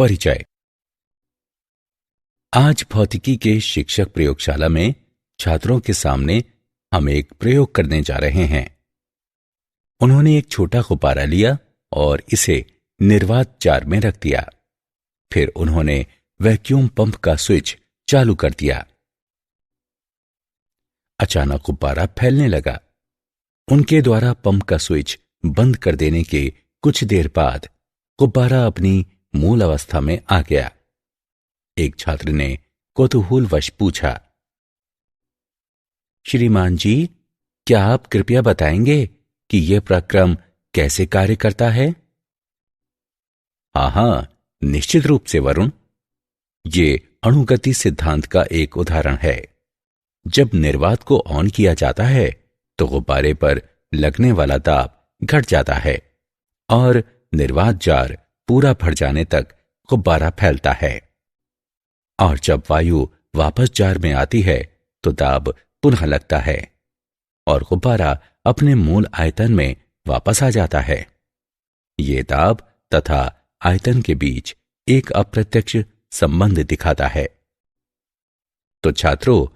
परिचय। आज भौतिकी के शिक्षक प्रयोगशाला में छात्रों के सामने हम एक प्रयोग करने जा रहे हैं। उन्होंने एक छोटा गुब्बारा लिया और इसे निर्वात जार में रख दिया। फिर उन्होंने वैक्यूम पंप का स्विच चालू कर दिया। अचानक गुब्बारा फैलने लगा। उनके द्वारा पंप का स्विच बंद कर देने के कुछ देर बाद गुब्बारा अपनी मूल अवस्था में आ गया। एक छात्र ने कौतूहलवश पूछा, श्रीमान जी, क्या आप कृपया बताएंगे कि यह प्रक्रम कैसे कार्य करता है? हाँ, निश्चित रूप से वरुण। ये अणुगति सिद्धांत का एक उदाहरण है। जब निर्वात को ऑन किया जाता है तो गुब्बारे पर लगने वाला दाब घट जाता है और निर्वात जार पूरा भर जाने तक गुब्बारा फैलता है। और जब वायु वापस जार में आती है तो दाब पुनः लगता है और गुब्बारा अपने मूल आयतन में वापस आ जाता है। ये दाब तथा आयतन के बीच एक अप्रत्यक्ष संबंध दिखाता है। तो छात्रों,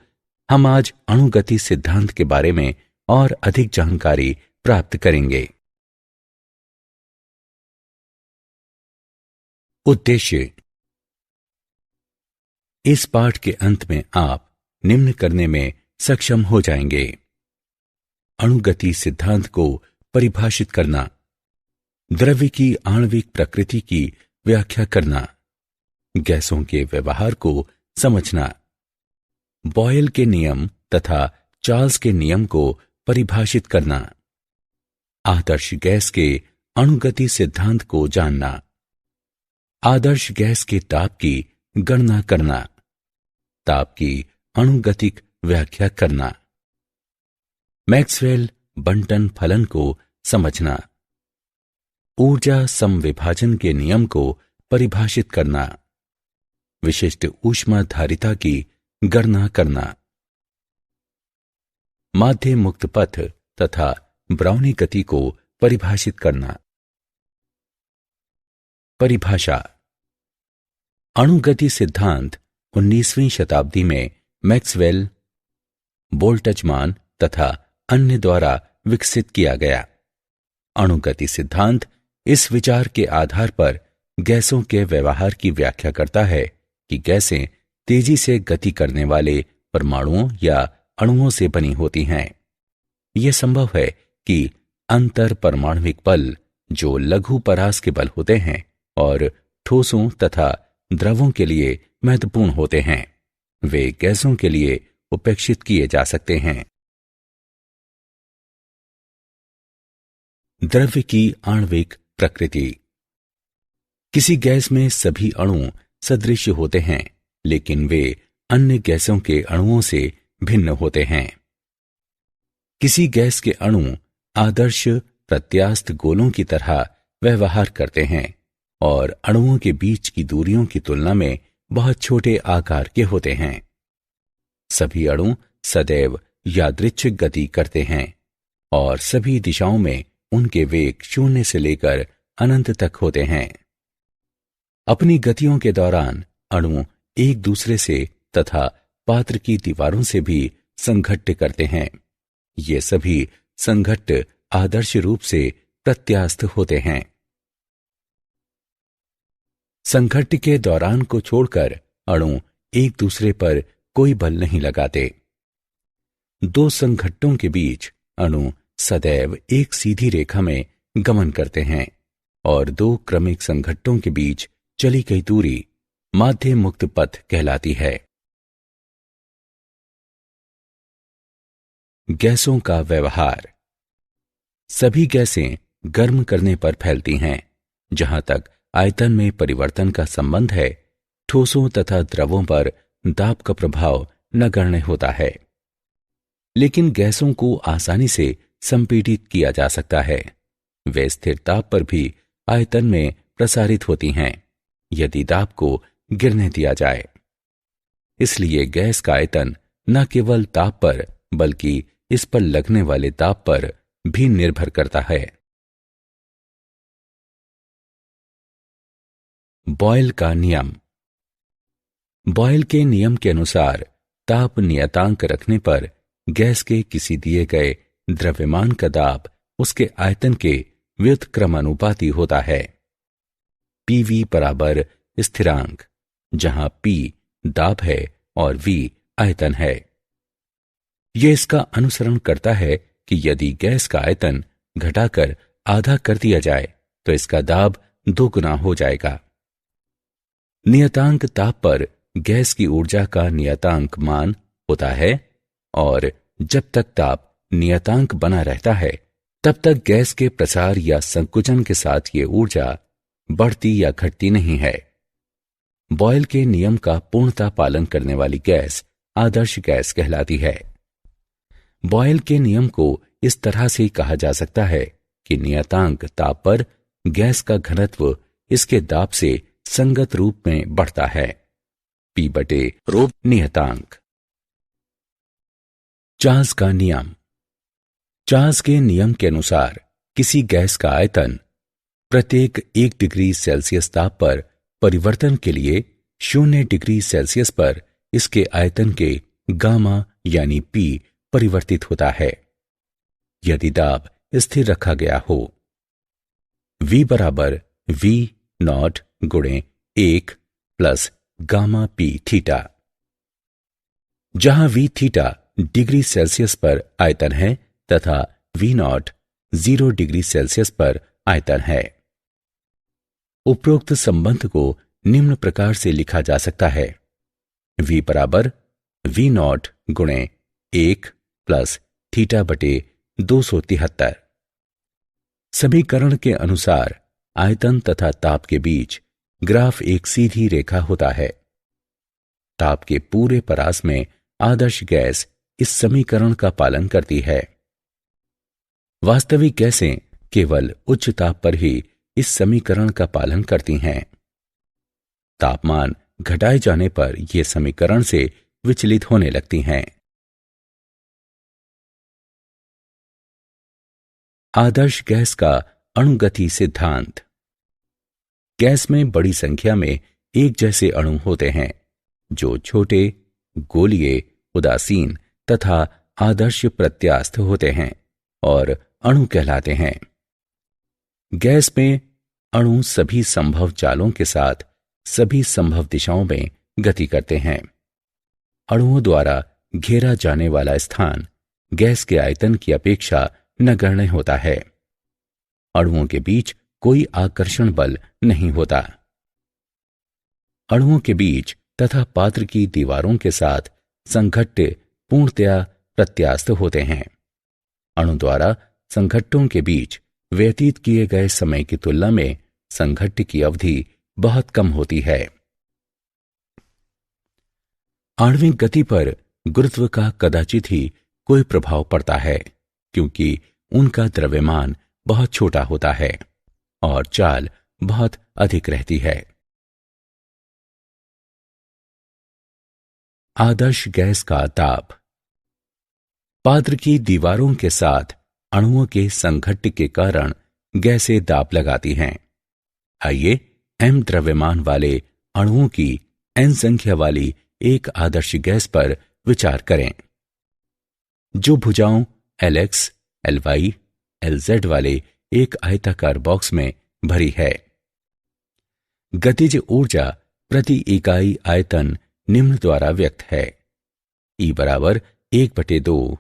हम आज अणुगति सिद्धांत के बारे में और अधिक जानकारी प्राप्त करेंगे। उद्देश्य। इस पाठ के अंत में आप निम्न करने में सक्षम हो जाएंगे: अणुगति सिद्धांत को परिभाषित करना, द्रव्य की आणविक प्रकृति की व्याख्या करना, गैसों के व्यवहार को समझना, बॉयल के नियम तथा चार्ल्स के नियम को परिभाषित करना, आदर्श गैस के अणुगति सिद्धांत को जानना, आदर्श गैस के ताप की गणना करना, ताप की अणुगतिक व्याख्या करना, मैक्सवेल बंटन फलन को समझना, ऊर्जा समविभाजन के नियम को परिभाषित करना, विशिष्ट ऊष्माधारिता की गणना करना, माध्य मुक्त पथ तथा ब्राउनी गति को परिभाषित करना। परिभाषा। अणुगति सिद्धांत 19वीं शताब्दी में मैक्सवेल, बोल्ट्जमान तथा अन्य द्वारा विकसित किया गया। अणुगति सिद्धांत इस विचार के आधार पर गैसों के व्यवहार की व्याख्या करता है कि गैसें तेजी से गति करने वाले परमाणुओं या अणुओं से बनी होती हैं। यह संभव है कि अंतर परमाणुविक बल, जो लघु परास के बल होते हैं और ठोसों तथा द्रवों के लिए महत्वपूर्ण होते हैं, वे गैसों के लिए उपेक्षित किए जा सकते हैं। द्रव्य की आणविक प्रकृति। किसी गैस में सभी अणु सदृश होते हैं, लेकिन वे अन्य गैसों के अणुओं से भिन्न होते हैं। किसी गैस के अणु आदर्श प्रत्यास्थ गोलों की तरह व्यवहार करते हैं और अणुओं के बीच की दूरियों की तुलना में बहुत छोटे आकार के होते हैं। सभी अणु सदैव यादृच्छिक गति करते हैं और सभी दिशाओं में उनके वेग 0 से लेकर अनंत तक होते हैं। अपनी गतियों के दौरान अणु एक दूसरे से तथा पात्र की दीवारों से भी संघट्ट करते हैं। ये सभी संघट्ट आदर्श रूप से प्रत्यास्थ होते हैं। संघट्ट के दौरान को छोड़कर अणु एक दूसरे पर कोई बल नहीं लगाते। दो संघट्टों के बीच अणु सदैव एक सीधी रेखा में गमन करते हैं और दो क्रमिक संघट्टों के बीच चली गई दूरी माध्य मुक्त पथ कहलाती है। गैसों का व्यवहार। सभी गैसें गर्म करने पर फैलती हैं। जहां तक आयतन में परिवर्तन का संबंध है, ठोसों तथा द्रवों पर दाब का प्रभाव नगण्य होता है। लेकिन गैसों को आसानी से संपीड़ित किया जा सकता है। वे स्थिर ताप पर भी आयतन में प्रसारित होती हैं यदि दाब को गिरने दिया जाए। इसलिए गैस का आयतन न केवल ताप पर बल्कि इस पर लगने वाले दाब पर भी निर्भर करता है। बॉयल का नियम। बॉयल के नियम के अनुसार ताप नियतांक रखने पर गैस के किसी दिए गए द्रव्यमान का दाब उसके आयतन के व्युत्क्रमानुपाती होता है। पीवी बराबर स्थिरांक, जहां पी दाब है और वी आयतन है। यह इसका अनुसरण करता है कि यदि गैस का आयतन घटाकर आधा कर दिया जाए तो इसका दाब 2 गुना हो जाएगा। नियतांक ताप पर गैस की ऊर्जा का नियतांक मान होता है और जब तक ताप नियतांक बना रहता है तब तक गैस के प्रसार या संकुचन के साथ ये ऊर्जा बढ़ती या घटती नहीं है। बॉयल के नियम का पूर्णतः पालन करने वाली गैस आदर्श गैस कहलाती है। बॉयल के नियम को इस तरह से कहा जा सकता है कि नियतांक ताप पर गैस का घनत्व इसके दाब से संगत रूप में बढ़ता है। P बटे रो नियतांक। चार्ल्स का नियम। चार्ल्स के नियम के अनुसार किसी गैस का आयतन प्रत्येक 1 डिग्री सेल्सियस ताप पर परिवर्तन के लिए 0 डिग्री सेल्सियस पर इसके आयतन के गामा यानी P परिवर्तित होता है यदि दाब स्थिर रखा गया हो। V बराबर V नॉट गुणे 1 प्लस गामा P थीटा, जहां V थीटा डिग्री सेल्सियस पर आयतन है तथा V नॉट 0 डिग्री सेल्सियस पर आयतन है। उपरोक्त संबंध को निम्न प्रकार से लिखा जा सकता है। V बराबर V नॉट गुणे 1 प्लस थीटा बटे 273। समीकरण के अनुसार आयतन तथा ताप के बीच ग्राफ एक सीधी रेखा होता है। ताप के पूरे परास में आदर्श गैस इस समीकरण का पालन करती है। वास्तविक गैसें केवल उच्च ताप पर ही इस समीकरण का पालन करती हैं। तापमान घटाए जाने पर ये समीकरण से विचलित होने लगती हैं। आदर्श गैस का अणुगति सिद्धांत। गैस में बड़ी संख्या में एक जैसे अणु होते हैं जो छोटे, गोलीय, उदासीन तथा आदर्श प्रत्यास्थ होते हैं और अणु कहलाते हैं। गैस में अणु सभी संभव चालों के साथ सभी संभव दिशाओं में गति करते हैं। अणुओं द्वारा घेरा जाने वाला स्थान गैस के आयतन की अपेक्षा नगण्य होता है। अणुओं के बीच कोई आकर्षण बल नहीं होता। अणुओं के बीच तथा पात्र की दीवारों के साथ संघट्ट पूर्णतया प्रत्यास्थ होते हैं। अणु द्वारा संघट्टों के बीच व्यतीत किए गए समय की तुलना में संघट्ट की अवधि बहुत कम होती है। आणविक गति पर गुरुत्व का कदाचित ही कोई प्रभाव पड़ता है क्योंकि उनका द्रव्यमान बहुत छोटा होता है और चाल बहुत अधिक रहती है। आदर्श गैस का ताप। पात्र की दीवारों के साथ अणुओं के संघट्ट के कारण गैसें दाब लगाती हैं। आइए m द्रव्यमान वाले अणुओं की n संख्या वाली एक आदर्श गैस पर विचार करें जो भुजाओं Lx, Ly, Lz वाले एक आयताकार बॉक्स में भरी है। गतिज ऊर्जा प्रति इकाई आयतन निम्न द्वारा व्यक्त है। E बराबर 1/2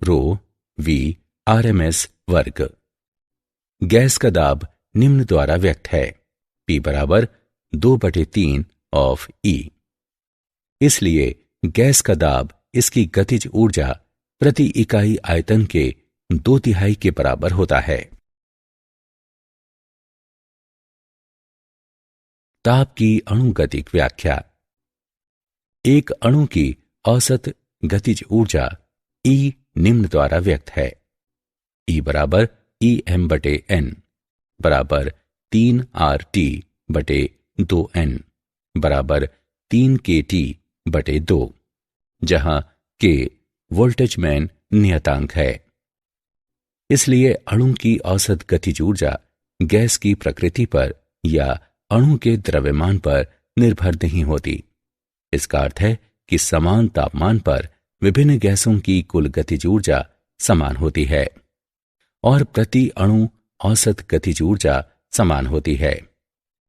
रो V RMS वर्ग। गैस का दाब निम्न द्वारा व्यक्त है। P बराबर 2/3 ऑफ E। इसलिए गैस का दाब इसकी गतिज ऊर्जा प्रति इकाई आयतन के 2/3 के बराबर होता है। ताप की अणुगतिक व्याख्या। एक अणु की औसत गतिज ऊर्जा E निम्न द्वारा व्यक्त है। E बराबर EM/n बराबर 3RT/2n बराबर 3kT/2, जहां K वोल्टेजमैन नियतांक है। इसलिए अणु की औसत गतिज ऊर्जा गैस की प्रकृति पर या अणु के द्रव्यमान पर निर्भर नहीं होती। इसका अर्थ है कि समान तापमान पर विभिन्न गैसों की कुल गतिज ऊर्जा समान होती है और प्रति अणु औसत गतिज ऊर्जा समान होती है।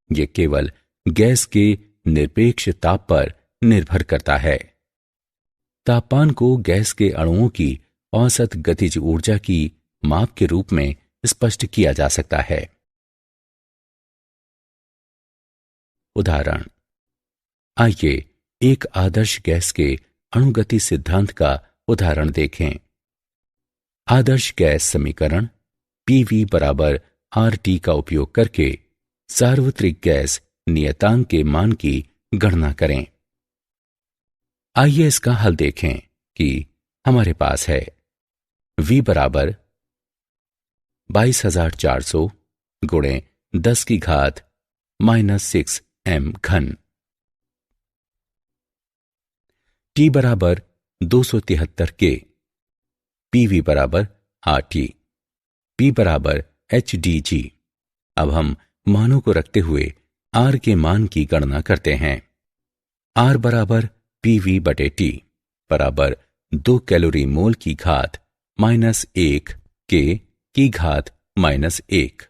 यह केवल गैस के निरपेक्ष ताप पर निर्भर करता है। तापमान को गैस के अणुओं की औसत गतिज ऊर्जा की माप के रूप में स्पष्ट किया जा सकता है। उदाहरण, आइए एक आदर्श गैस के अणुगति सिद्धांत का उदाहरण देखें। आदर्श गैस समीकरण PV बराबर RT का उपयोग करके सार्वत्रिक गैस नियतांक के मान की गणना करें। आइए इसका हल देखें कि हमारे पास है V बराबर 22,400 गुणे 10 की घात -6 m घन, T बराबर 273 K, PV बराबर RT, P बराबर HDG। अब हम मानों को रखते हुए R के मान की गणना करते हैं। R बराबर PV बटे T बराबर 2 कैलोरी मोल की घात -1 K की घात -1,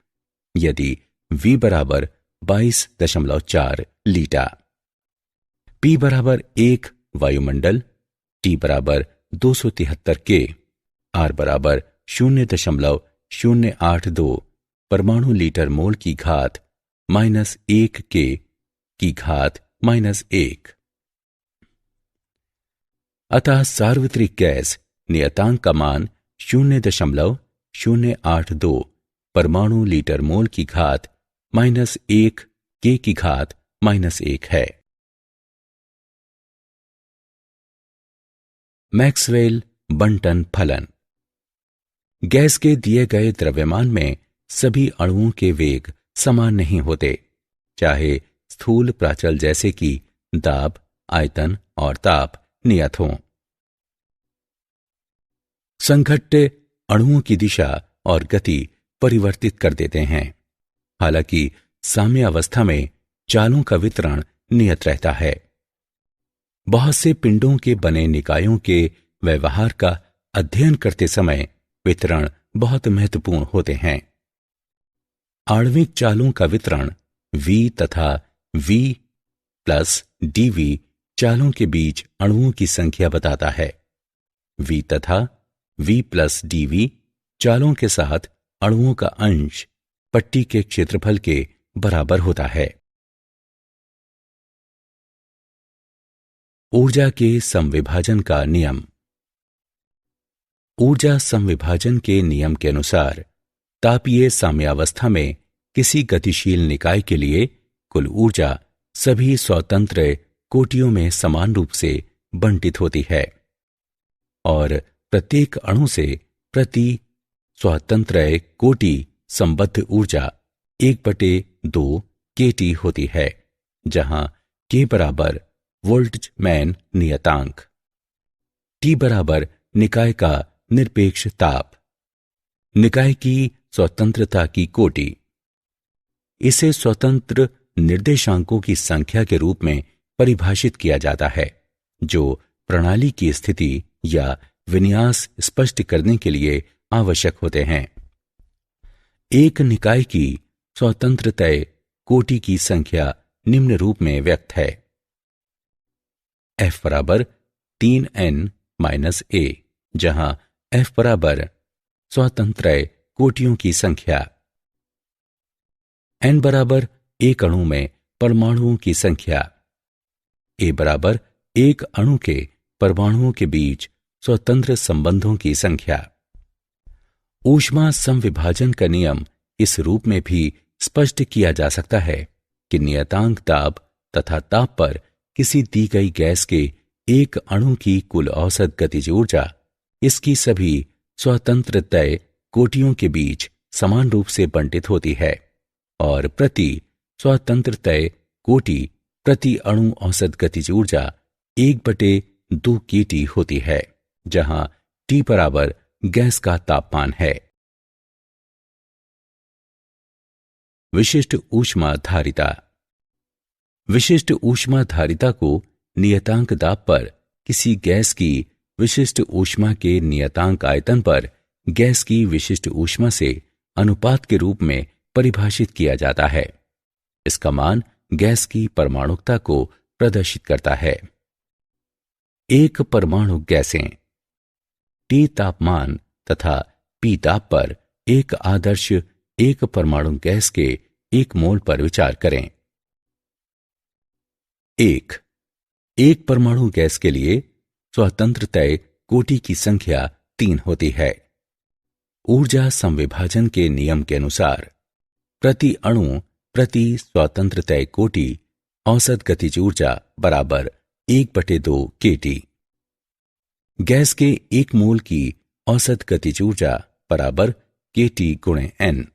यदि V बराबर 22.4 लीटर। P बराबर 1 वायुमंडल, T बराबर 273 K, R बराबर 0.082 परमाणु लीटर मोल की घात -1 K की घात -1। अतः सार्वत्रिक गैस नियतांक का मान 0.082 परमाणु लीटर मोल की घात -1 K की घात -1 है। मैक्सवेल बंटन फलन। गैस के दिए गए द्रव्यमान में सभी अणुओं के वेग समान नहीं होते, चाहे स्थूल प्राचल जैसे कि दाब, आयतन और ताप नियत हों। संघट्य अणुओं की दिशा और गति परिवर्तित कर देते हैं, हालांकि साम्यावस्था में चालों का वितरण नियत रहता है। बहुत से पिंडों के बने निकायों के व्यवहार का अध्ययन करते समय वितरण बहुत महत्वपूर्ण होते हैं। आणविक चालों का वितरण V तथा V प्लस dV चालों के बीच अणुओं की संख्या बताता है। V तथा V प्लस dV चालों के साथ अणुओं का अंश पट्टी के क्षेत्रफल के बराबर होता है। ऊर्जा के समविभाजन का नियम। ऊर्जा समविभाजन के नियम के अनुसार तापीय साम्यावस्था में किसी गतिशील निकाय के लिए कुल ऊर्जा सभी स्वतंत्र कोटियों में समान रूप से बंटित होती है और प्रत्येक अणु से प्रति स्वतंत्र कोटि संबद्ध ऊर्जा 1/2 kT होती है, जहां K बराबर वोल्टजमैन नियतांक, T बराबर निकाय का निरपेक्ष ताप, निकाय की स्वतंत्रता की कोटि। इसे स्वतंत्र निर्देशांकों की संख्या के रूप में परिभाषित किया जाता है, जो प्रणाली की स्थिति या विन्यास स्पष्ट करने के लिए आवश्यक होते हैं। एक निकाय की स्वतंत्रता कोटि की संख्या निम्न रूप में व्यक्त है। F बराबर 3n-a, जहां F बराबर स्वतंत्र कोटियों की संख्या, n बराबर एक अणु में परमाणुओं की संख्या, a बराबर एक अणु के परमाणुओं के बीच स्वतंत्र संबंधों की संख्या। ऊष्मा समविभाजन का नियम इस रूप में भी स्पष्ट किया जा सकता है कि नियतांक दाब तथा ताप पर किसी दी गई गैस के एक अणु की कुल औसत गतिज ऊर्जा इसकी सभी स्वतंत्र तय कोटियों के बीच समान रूप से बंटित होती है और प्रति स्वतंत्र तय कोटि प्रति अणु औसत गतिज ऊर्जा 1/2 kT होती है, जहां T बराबर गैस का तापमान है। विशिष्ट ऊष्मा धारिता। विशिष्ट ऊष्माधारिता को नियतांक दाब पर किसी गैस की विशिष्ट ऊष्मा के नियतांक आयतन पर गैस की विशिष्ट ऊष्मा से अनुपात के रूप में परिभाषित किया जाता है। इसका मान गैस की परमाणुकता को प्रदर्शित करता है। एक परमाणु गैसें T तापमान तथा P ताप पर एक आदर्श एक परमाणु गैस के 1 मोल पर विचार करें। एक परमाणु गैस के लिए स्वतंत्रतय कोटि की संख्या 3 होती है। ऊर्जा संविभाजन के नियम के अनुसार प्रति अणु प्रति स्वतंत्रतय कोटि औसत गतिज ऊर्जा बराबर 1/2 kT। गैस के 1 मोल की औसत गतिज ऊर्जा बराबर kT गुणे n,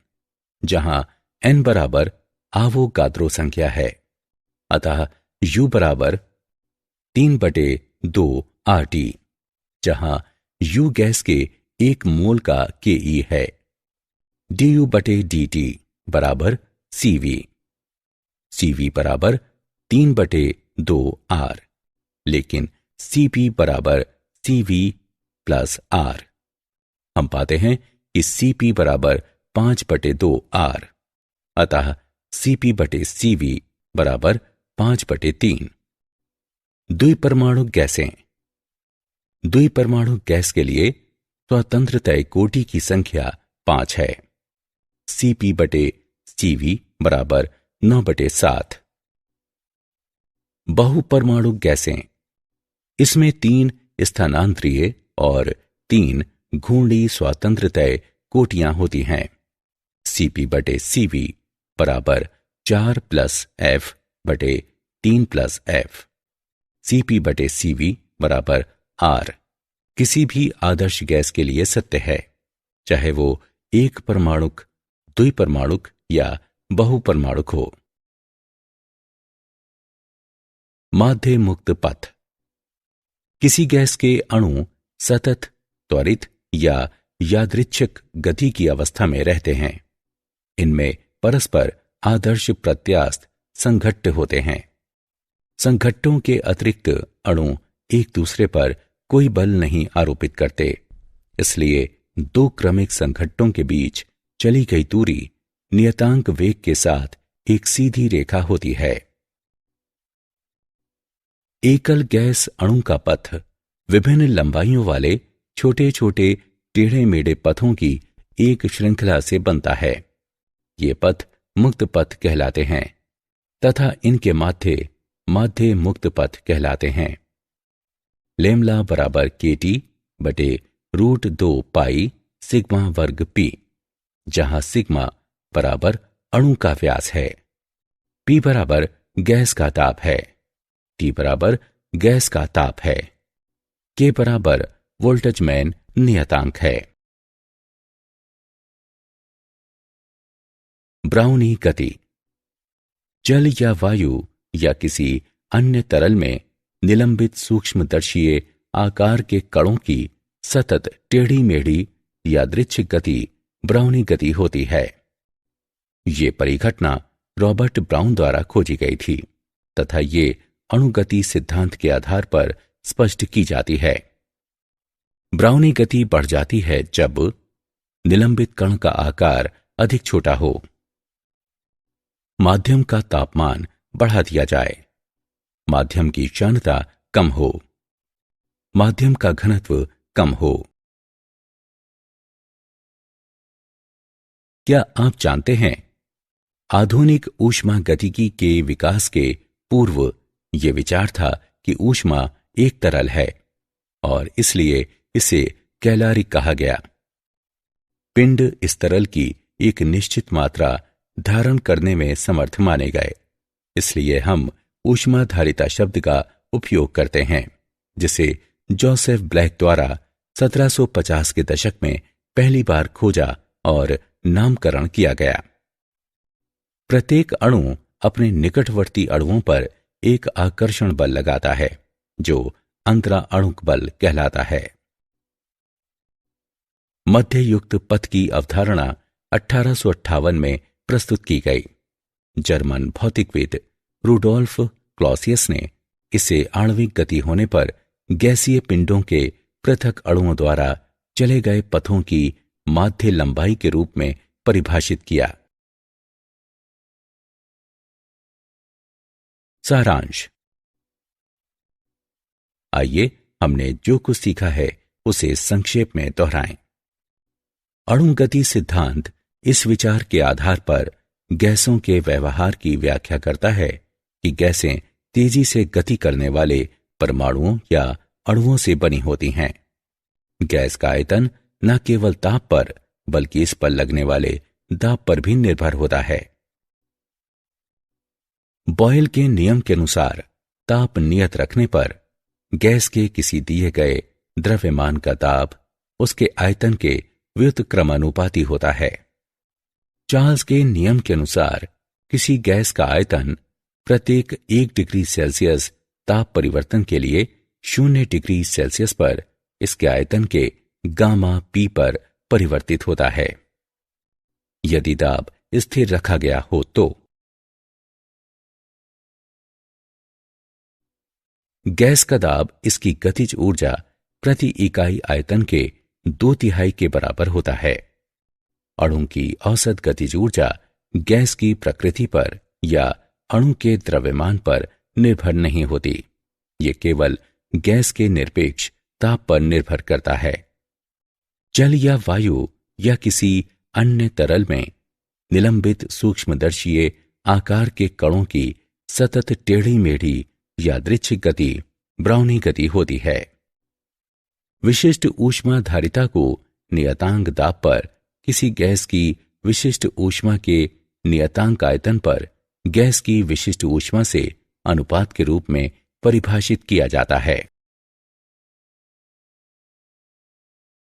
जहां n बराबर आवोगाद्रो संख्या है। अतः U बराबर 3/2 RT, जहां U गैस के 1 मोल का Ke है। du/dt बराबर CV, CV बराबर 3/2 R, लेकिन Cp बराबर CV प्लस R। हम पाते हैं कि Cp बराबर 5/2 R, अतः Cp/CV बराबर 5/3। द्विपरमाणु गैसें द्विपरमाणु गैस के लिए स्वतंत्रतय कोटि की संख्या 5 है। Cp/CV बराबर 9/7। बहुपरमाणु गैसें, इसमें 3 स्थानांतरीय और 3 घूर्णी स्वतंत्रतय कोटियां होती हैं। Cp/CV बराबर 4 + F/3 + F। Cp/CV बराबर R किसी भी आदर्श गैस के लिए सत्य है, चाहे वो एक परमाणुक, द्विपरमाणुक या बहुपरमाणुक हो। माध्य मुक्त पथ। किसी गैस के अणु सतत, त्वरित या यादृच्छिक गति की अवस्था में रहते हैं। इनमें परस्पर आदर्श प्रत्यास्थ संघट्ट होते हैं। संघट्टों के अतिरिक्त अणु एक दूसरे पर कोई बल नहीं आरोपित करते, इसलिए 2 क्रमिक संघट्टों के बीच चली गई दूरी नियतांक वेग के साथ एक सीधी रेखा होती है। एकल गैस अणु का पथ विभिन्न लंबाइयों वाले छोटे छोटे टेढ़े मेढ़े पथों की एक श्रृंखला से बनता है। ये पथ मुक्त पथ कहलाते हैं तथा इनके माध्य माध्य मुक्त पथ कहलाते हैं। लेमला बराबर kT/√2 पाई सिग्मा वर्ग P, जहां सिग्मा बराबर अणु का व्यास है, P बराबर गैस का ताप है, T बराबर गैस का ताप है, K बराबर वोल्टेजमैन नियतांक है। ब्राउनी गति। जल या वायु या किसी अन्य तरल में निलंबित सूक्ष्मदर्शीय आकार के कणों की सतत टेढ़ी मेढ़ी यादृच्छिक गति ब्राउनी गति होती है। ये परिघटना रॉबर्ट ब्राउन द्वारा खोजी गई थी तथा ये अणुगति सिद्धांत के आधार पर स्पष्ट की जाती है। ब्राउनी गति बढ़ जाती है जब निलंबित कण का आकार अधिक छोटा हो, माध्यम का तापमान बढ़ा दिया जाए, माध्यम की क्षणता कम हो, माध्यम का घनत्व कम हो। क्या आप जानते हैं, आधुनिक ऊष्मागतिकी के विकास के पूर्व यह विचार था कि ऊष्मा एक तरल है और इसलिए इसे कैलारिक कहा गया। पिंड इस तरल की एक निश्चित मात्रा धारण करने में समर्थ माने गए, इसलिए हम ऊष्माधारिता शब्द का उपयोग करते हैं, जिसे जोसेफ ब्लैक द्वारा 1750 के दशक में पहली बार खोजा और नामकरण किया गया। प्रत्येक अणु अपने निकटवर्ती अणुओं पर एक आकर्षण बल लगाता है जो अंतरा अणुक बल कहलाता है। मध्ययुक्त पथ की अवधारणा 1858 में प्रस्तुत की गई। जर्मन भौतिकविद रुडोल्फ क्लॉसियस ने इसे आणविक गति होने पर गैसीय पिंडों के पृथक अणुओं द्वारा चले गए पथों की माध्य लंबाई के रूप में परिभाषित किया। सारांश। आइए हमने जो कुछ सीखा है उसे संक्षेप में दोहराएं। अणुगति सिद्धांत इस विचार के आधार पर गैसों के व्यवहार की व्याख्या करता है कि गैसें तेजी से गति करने वाले परमाणुओं या अणुओं से बनी होती हैं। गैस का आयतन न केवल ताप पर बल्कि इस पर लगने वाले दाब पर भी निर्भर होता है। बॉयल के नियम के अनुसार ताप नियत रखने पर गैस के किसी दिए गए द्रव्यमान का ताप उसके आयतन के व्युत्क्रमानुपाती होता है। चार्ल्स के नियम के अनुसार किसी गैस का आयतन प्रत्येक 1 डिग्री सेल्सियस ताप परिवर्तन के लिए 0 डिग्री सेल्सियस पर इसके आयतन के गामा पी पर परिवर्तित होता है। यदि दाब स्थिर रखा गया हो तो गैस का दाब इसकी गतिज ऊर्जा प्रति इकाई आयतन के 2/3 के बराबर होता है। अणु की औसत गतिज ऊर्जा गैस की प्रकृति पर या अणु के द्रव्यमान पर निर्भर नहीं होती। ये केवल गैस के निरपेक्ष ताप पर निर्भर करता है। जल या वायु या किसी अन्य तरल में निलंबित सूक्ष्मदर्शीय आकार के कणों की सतत टेढ़ी मेढ़ी यादृच्छिक गति ब्राउनी गति होती है। विशिष्ट ऊष्माधारिता को नियतांक दाब पर किसी गैस की विशिष्ट ऊष्मा के नियतांक आयतन पर गैस की विशिष्ट ऊष्मा से अनुपात के रूप में परिभाषित किया जाता है।